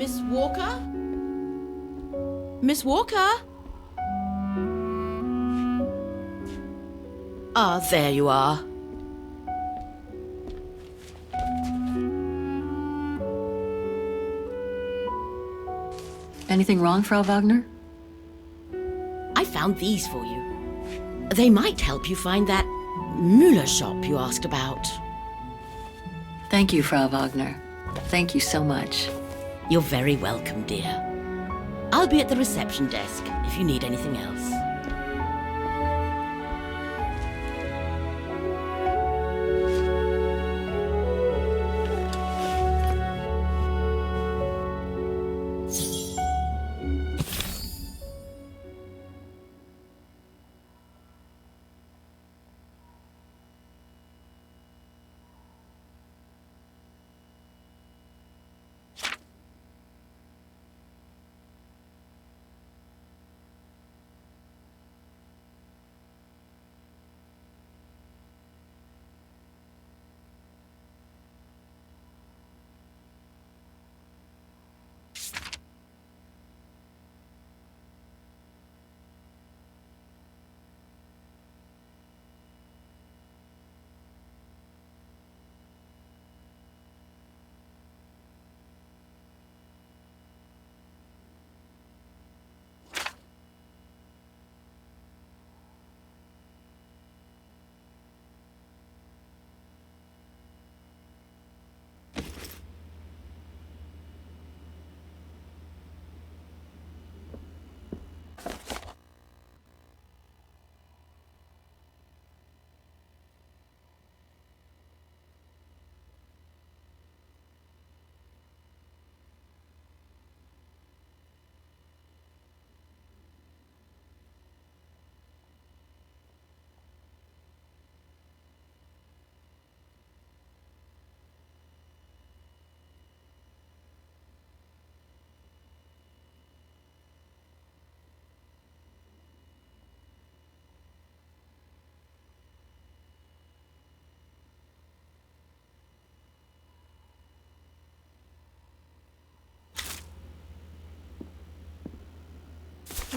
Miss Walker? Miss Walker? Ah, there you are. Anything wrong, Frau Wagner? I found these for you. They might help you find that Müller shop you asked about. Thank you, Frau Wagner. Thank you so much. You're very welcome, dear. I'll be at the reception desk if you need anything else.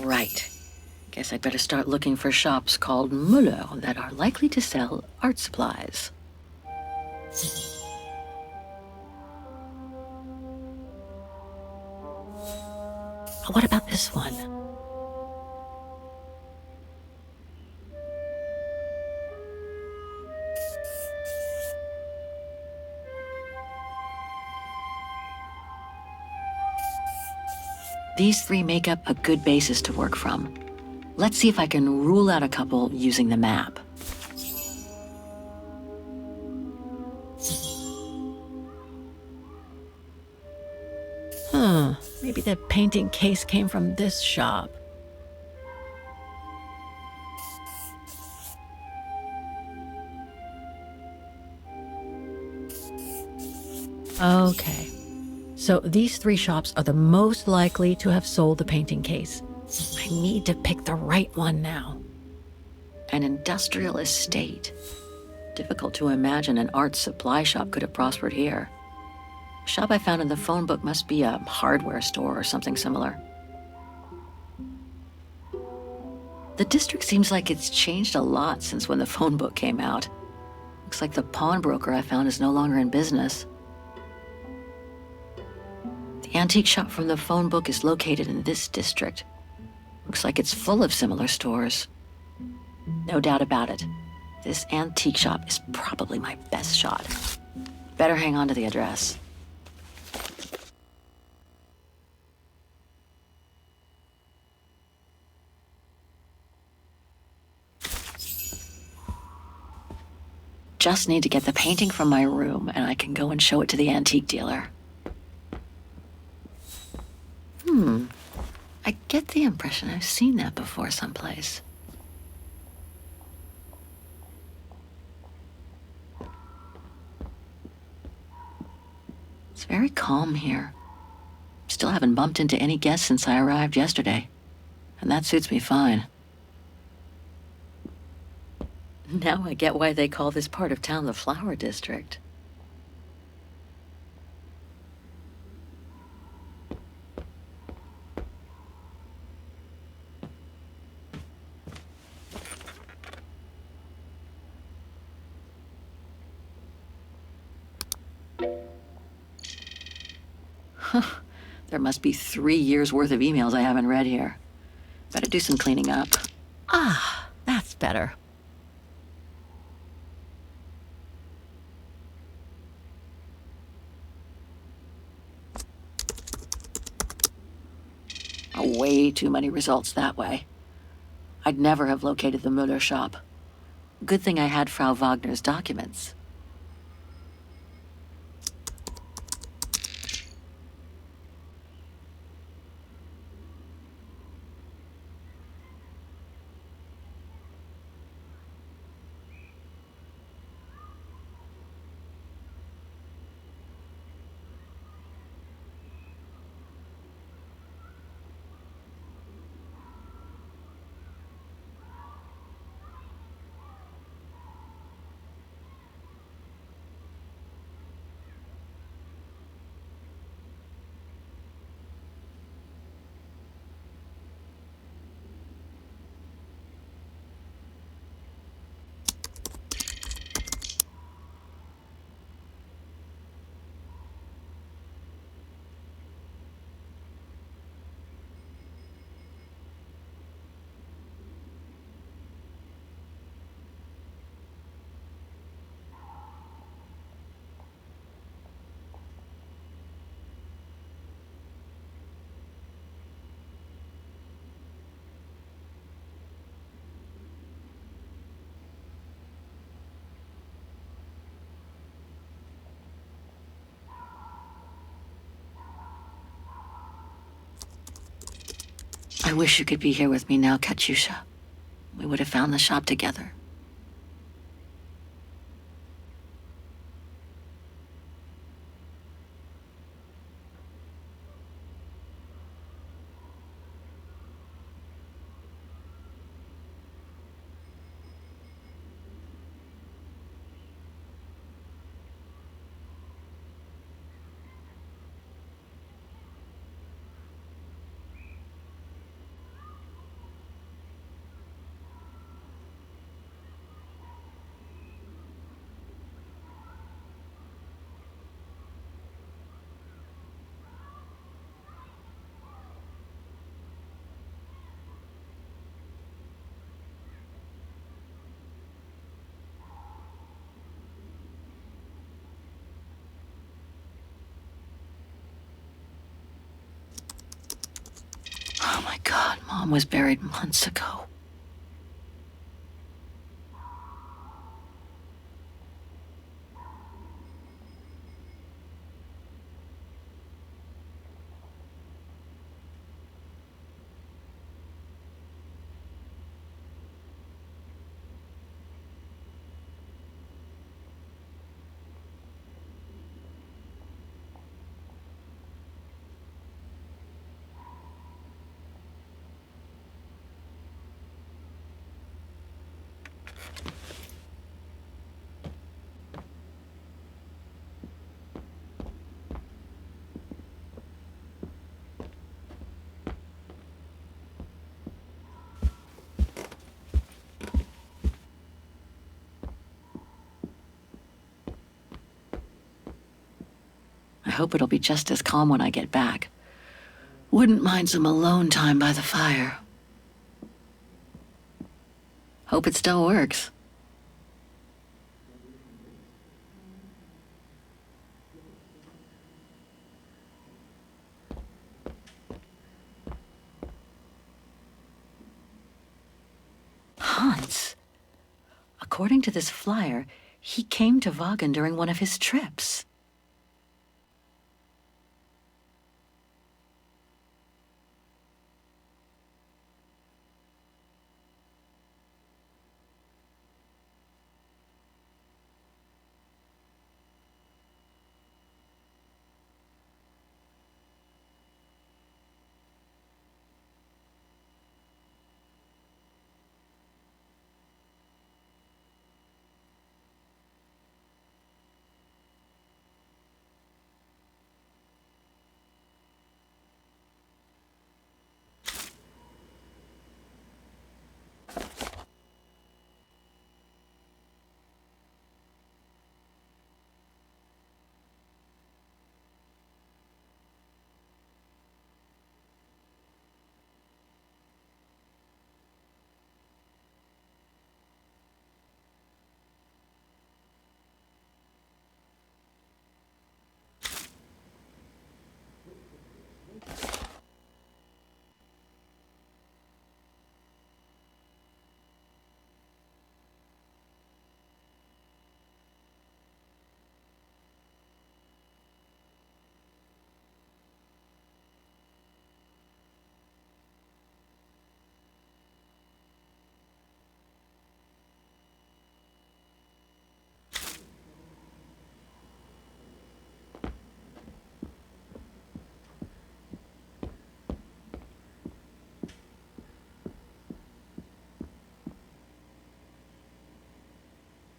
Right. Guess I'd better start looking for shops called Müller that are likely to sell art supplies. What about this one? These three make up a good basis to work from. Let's see if I can rule out a couple using the map. Maybe the painting case came from this shop. Okay. So these three shops are the most likely to have sold the painting case. I need to pick the right one now. An industrial estate. Difficult to imagine an art supply shop could have prospered here. The shop I found in the phone book must be a hardware store or something similar. The district seems like it's changed a lot since when the phone book came out. Looks like the pawnbroker I found is no longer in business. The antique shop from the phone book is located in this district. Looks like it's full of similar stores. No doubt about it. This antique shop is probably my best shot. Better hang on to the address. Just need to get the painting from my room and I can go and show it to the antique dealer. I get the impression I've seen that before someplace. It's very calm here. Still haven't bumped into any guests since I arrived yesterday, and that suits me fine. Now I get why they call this part of town the Flower District. There must be 3 years' worth of emails I haven't read here. Better do some cleaning up. Ah, that's better. Way too many results that way. I'd never have located the Müller shop. Good thing I had Frau Wagner's documents. I wish you could be here with me now, Katyusha. We would have found the shop together. Oh my God, Mom was buried months ago. I hope it'll be just as calm when I get back. Wouldn't mind some alone time by the fire. Hope it still works. Hans. According to this flyer, he came to Wagen during one of his trips.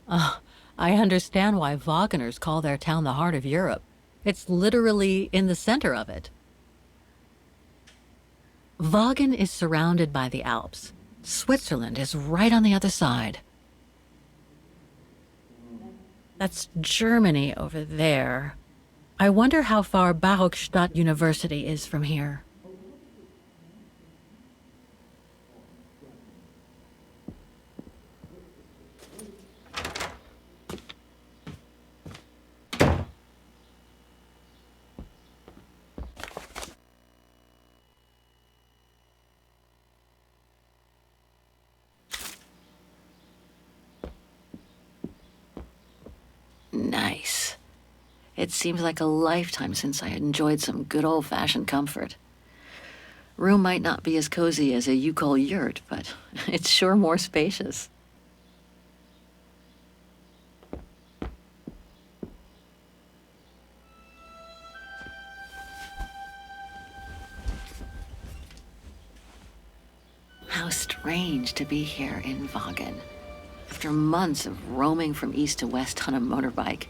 I understand why Wagners call their town the heart of Europe. It's literally in the center of it. Wagen is surrounded by the Alps. Switzerland is right on the other side. That's Germany over there. I wonder how far Barockstadt University is from here. Nice. It seems like a lifetime since I enjoyed some good old-fashioned comfort. Room might not be as cozy as a you call yurt, but it's sure more spacious. How strange to be here in Wagen. After months of roaming from east to west on a motorbike,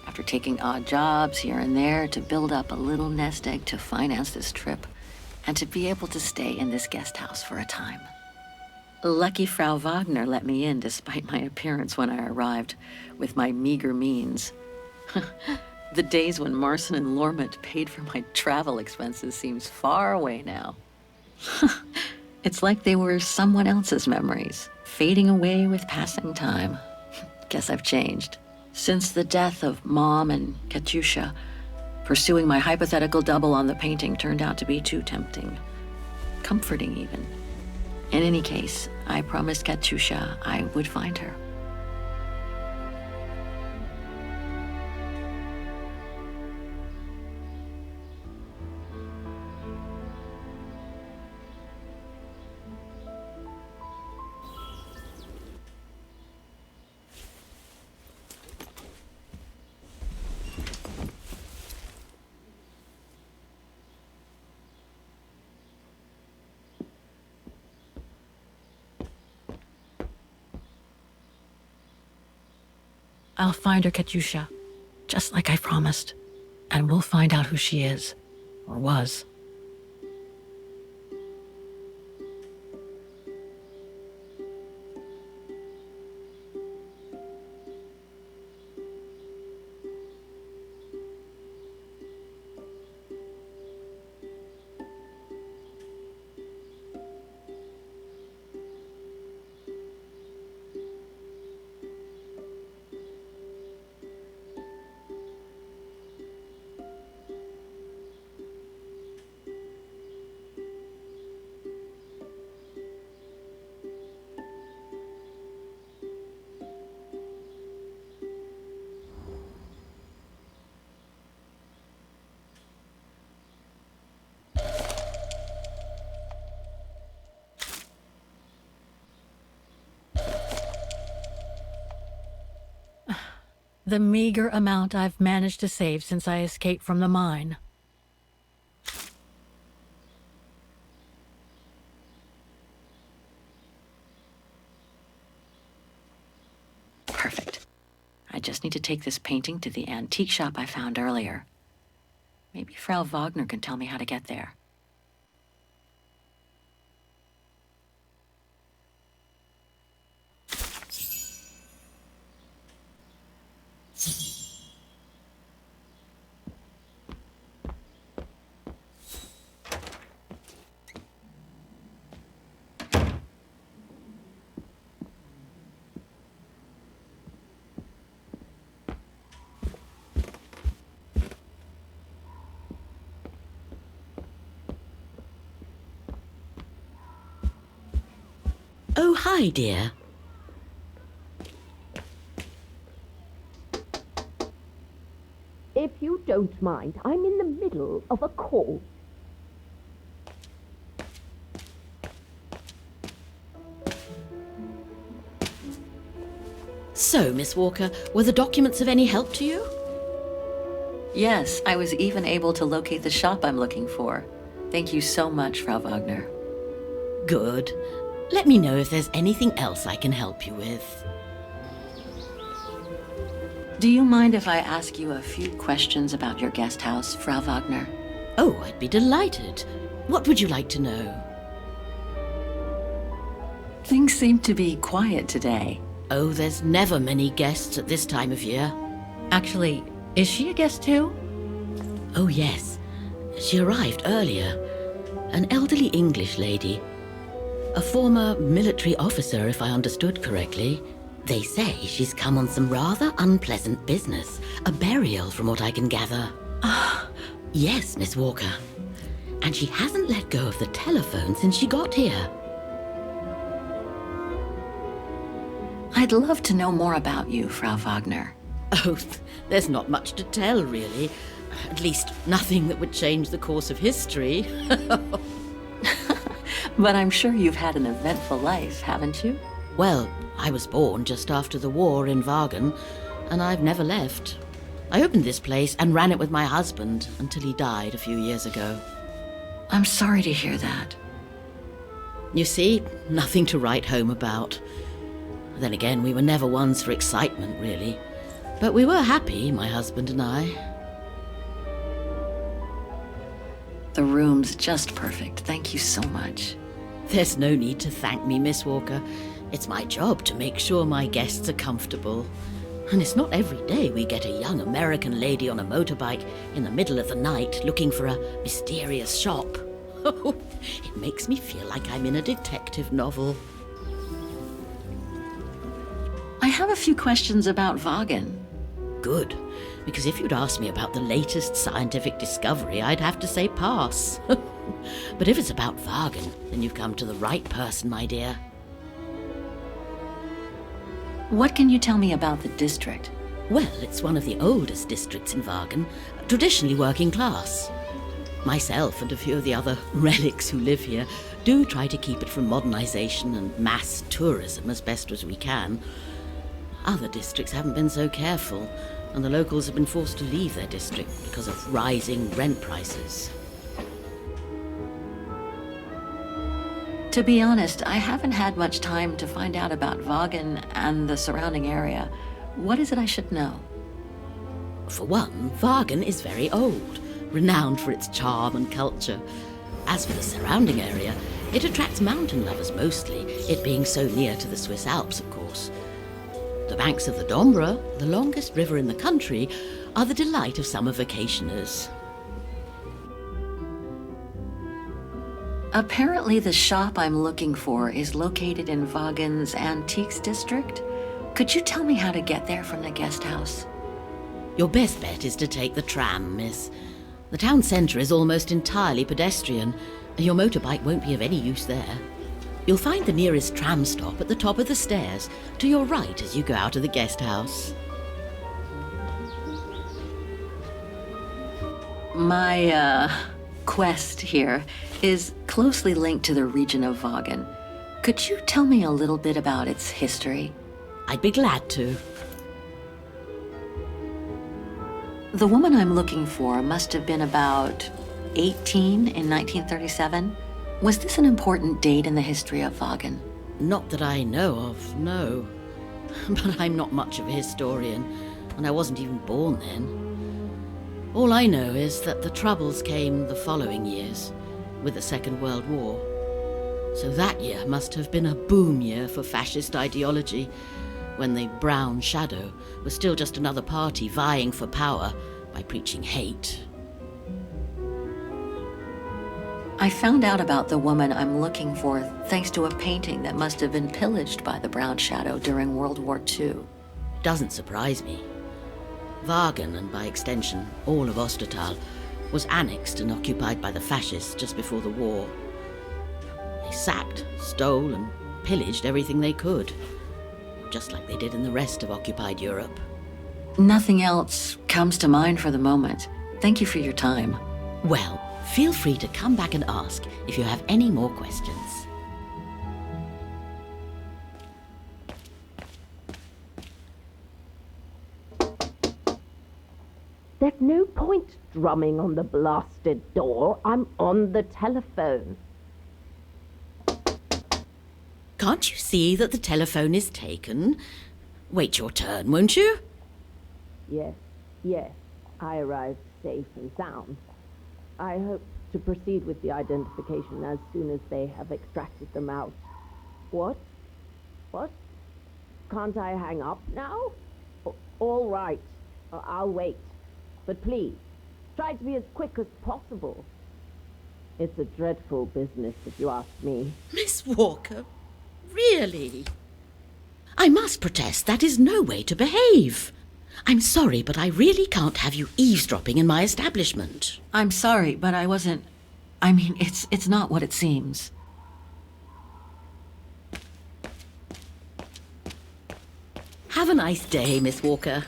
after taking odd jobs here and there to build up a little nest egg to finance this trip, and to be able to stay in this guest house for a time. Lucky Frau Wagner let me in despite my appearance when I arrived, with my meager means. The days when Marson and Lormet paid for my travel expenses seems far away now. It's like they were someone else's memories, fading away with passing time. Guess I've changed. Since the death of Mom and Katyusha, pursuing my hypothetical double on the painting turned out to be too tempting. Comforting, even. In any case, I promised Katyusha I would find her. I'll find her, Katyusha, just like I promised. And we'll find out who she is, or was. The meager amount I've managed to save since I escaped from the mine. Perfect. I just need to take this painting to the antique shop I found earlier. Maybe Frau Wagner can tell me how to get there. Oh, hi, dear. If you don't mind, I'm in the middle of a call. So, Miss Walker, were the documents of any help to you? Yes, I was even able to locate the shop I'm looking for. Thank you so much, Frau Wagner. Good. Let me know if there's anything else I can help you with. Do you mind if I ask you a few questions about your guest house, Frau Wagner? Oh, I'd be delighted. What would you like to know? Things seem to be quiet today. Oh, there's never many guests at this time of year. Actually, is she a guest too? Oh, yes. She arrived earlier. An elderly English lady. A former military officer, if I understood correctly. They say she's come on some rather unpleasant business. A burial, from what I can gather. Yes, Miss Walker. And she hasn't let go of the telephone since she got here. I'd love to know more about you, Frau Wagner. Oh, there's not much to tell, really. At least, nothing that would change the course of history. But I'm sure you've had an eventful life, haven't you? Well, I was born just after the war in Wagen, and I've never left. I opened this place and ran it with my husband until he died a few years ago. I'm sorry to hear that. You see, nothing to write home about. Then again, we were never ones for excitement, really. But we were happy, my husband and I. The room's just perfect. Thank you so much. There's no need to thank me, Miss Walker. It's my job to make sure my guests are comfortable. And it's not every day we get a young American lady on a motorbike in the middle of the night looking for a mysterious shop. It makes me feel like I'm in a detective novel. I have a few questions about Wagen. Good, because if you'd asked me about the latest scientific discovery, I'd have to say pass. But if it's about Wagen, then you've come to the right person, my dear. What can you tell me about the district? Well, it's one of the oldest districts in Wagen, traditionally working class. Myself and a few of the other relics who live here do try to keep it from modernization and mass tourism as best as we can. Other districts haven't been so careful, and the locals have been forced to leave their district because of rising rent prices. To be honest, I haven't had much time to find out about Wagen and the surrounding area. What is it I should know? For one, Wagen is very old, renowned for its charm and culture. As for the surrounding area, it attracts mountain lovers mostly, it being so near to the Swiss Alps, of course. The banks of the Dombra, the longest river in the country, are the delight of summer vacationers. Apparently the shop I'm looking for is located in Wagen's Antiques district. Could you tell me how to get there from the guest house? Your best bet is to take the tram, miss. The town centre is almost entirely pedestrian, and your motorbike won't be of any use there. You'll find the nearest tram stop at the top of the stairs, to your right as you go out of the guest house. My, quest here is closely linked to the region of Wagen. Could you tell me a little bit about its history? I'd be glad to. The woman I'm looking for must have been about 18 in 1937. Was this an important date in the history of Wagen? Not that I know of, no. But I'm not much of a historian, and I wasn't even born then. All I know is that the Troubles came the following years, with the Second World War. So that year must have been a boom year for fascist ideology, when the Brown Shadow was still just another party vying for power by preaching hate. I found out about the woman I'm looking for thanks to a painting that must have been pillaged by the Brown Shadow during World War II. Doesn't surprise me. Wagen, and by extension all of Ostertal, was annexed and occupied by the fascists just before the war. They sacked, stole, and pillaged everything they could, just like they did in the rest of occupied Europe. Nothing else comes to mind for the moment. Thank you for your time. Well, feel free to come back and ask if you have any more questions. There's no point drumming on the blasted door. I'm on the telephone. Can't you see that the telephone is taken? Wait your turn, won't you? Yes. I arrived safe and sound. I hope to proceed with the identification as soon as they have extracted them out. What? What? Can't I hang up now? All right. I'll wait. But please, try to be as quick as possible. It's a dreadful business, if you ask me. Miss Walker, really? I must protest, that is no way to behave. I'm sorry, but I really can't have you eavesdropping in my establishment. I'm sorry, but I wasn't... I mean, it's not what it seems. Have a nice day, Miss Walker.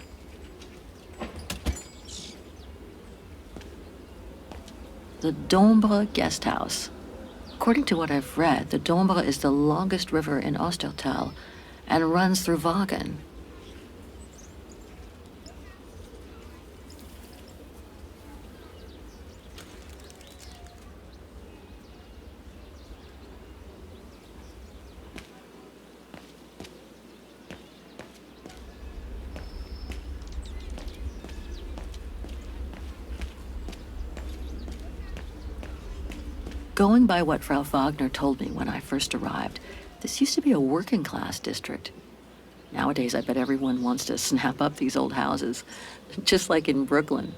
The Dombre guest house. According to what I've read, the Dombre is the longest river in Ostertal and runs through Wagen. Going by what Frau Wagner told me when I first arrived, this used to be a working-class district. Nowadays, I bet everyone wants to snap up these old houses, just like in Brooklyn.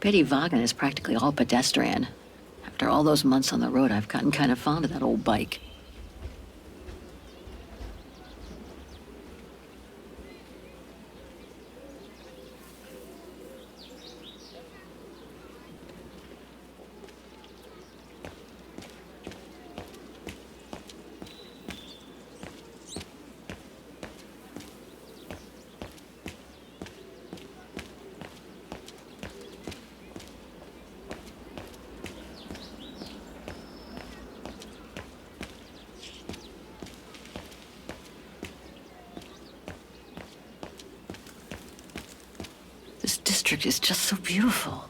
Pity Wagen is practically all pedestrian. After all those months on the road, I've gotten kind of fond of that old bike. This district is just so beautiful.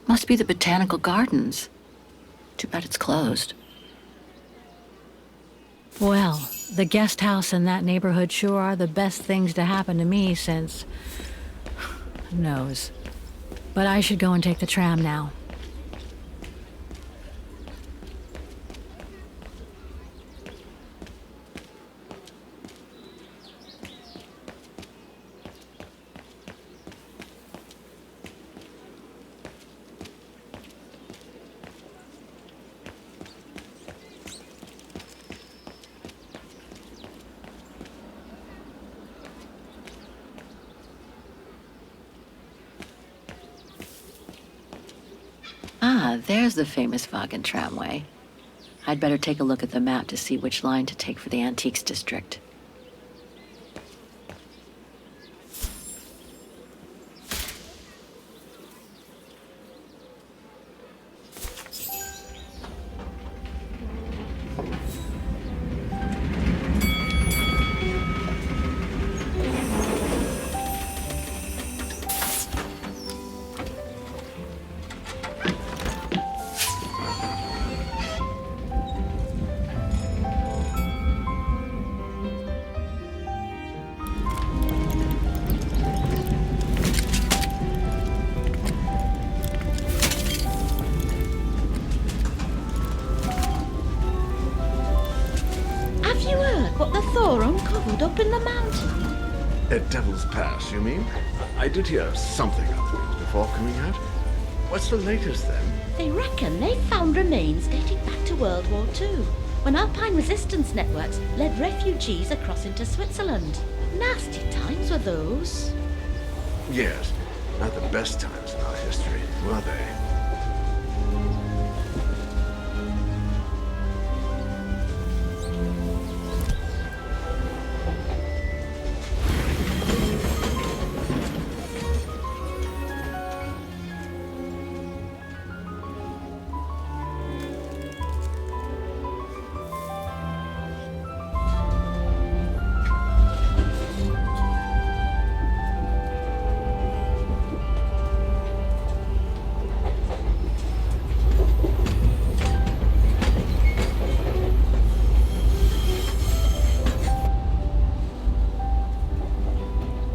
Must be the botanical gardens. Too bad it's closed. Well, the guest house in that neighborhood sure are the best things to happen to me since... Who knows? But I should go and take the tram now. Ah, there's the famous Wagen tramway. I'd better take a look at the map to see which line to take for the Antiques District. Have you heard what the Thor uncovered up in the mountain? At Devil's Pass, you mean? I did hear something of it before coming out. What's the latest, then? They reckon they found remains dating back to World War II, when Alpine resistance networks led refugees across into Switzerland. Nasty times were those. Yes, not the best times in our history, were they?